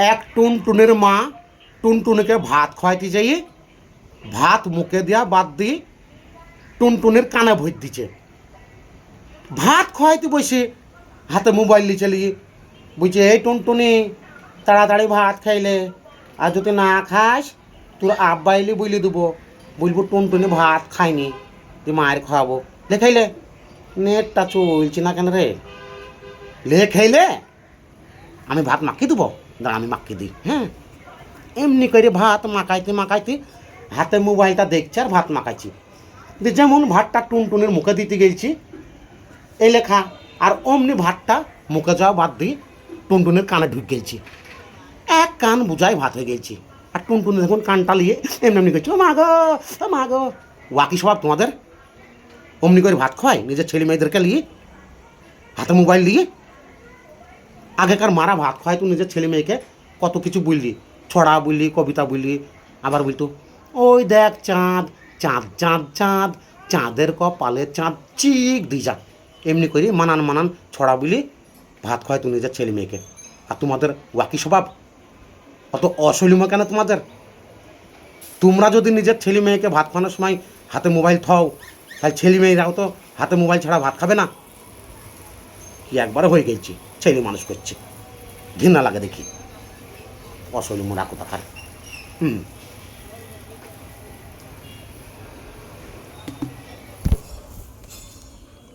এক টুনটুনের মা টুনটুনিকে ভাত খাওয়াইতে যাই ভাত মুখে দিয়া বাদ দিয়ে টুনটুনির কানে ভর দিচ্ছে। ভাত খাওয়াইতে বসে হাতে মোবাইল নিয়ে চালিয়ে বলছে, এই টুনটুনি তাড়াতাড়ি ভাত খাইলে, আর যদি না খাস তোর আব্বা এলি বলে দেবো, বলবো টুনটুনি ভাত খাইনি, তুই মায়ের খাওয়াবো। লে খাইলে নেটটা চলছে না কেন রে? লে খাইলে আমি ভাত মাখিয়ে দেবো, দাঁড়া আমি মাখিয়ে দিই। হ্যাঁ, এমনি করে ভাত মাখাইতে মাখাইতে হাতে মোবাইলটা দেখছি আর ভাত মাখাইছি। যেমন ভাতটা টুনটুনির মুখে দিতে গেছি এই লেখা, আর অমনি ভাতটা মুখে যাওয়া বাদ দিয়ে টুনটুনির কানে ঢুকে গেছি। এক কান বুঝাই ভাত হয়ে গেছি। আর টুনটুনি দেখুন কানটা নিয়ে এমনি এমনি করছি, ও মা গো, ও মা গো। ওয়াকি স্বভাব তোমাদের? অমনি করে ভাত খাওয়াই নিজের ছেলে মেয়েদেরকে নিয়ে, হাতে মোবাইল দিয়ে। আগেকার মারা ভাত খাওয়াই তো নিজের ছেলে মেয়েকে কত কিছু বললি, ছড়া বললি, কবিতা বললি। আবার বলতো, ওই দেখ চাঁদ, চাঁদ চাঁদ চাঁদ, চাঁদের কপালে চাঁদ চিক দি যা। এমনি করে মানান মানান ছড়া বলি ভাত খাওয়াই তো নিজের ছেলে মেয়েকে। আর তোমাদের ওয়াকি স্বভাব, অত অশৈলিম কেন তোমাদের? তোমরা যদি নিজের ছেলে মেয়েকে ভাত খাওয়ানোর সময় হাতে মোবাইল থাও, তাহলে ছেলে মেয়েরাও তো হাতে মোবাইল ছাড়া ভাত খাবে না। কি একবারও হয়ে গেছি, ছেলে মানুষ করছে, ঘৃণা লাগে দেখি। অশৈলিম রাখো তাকার।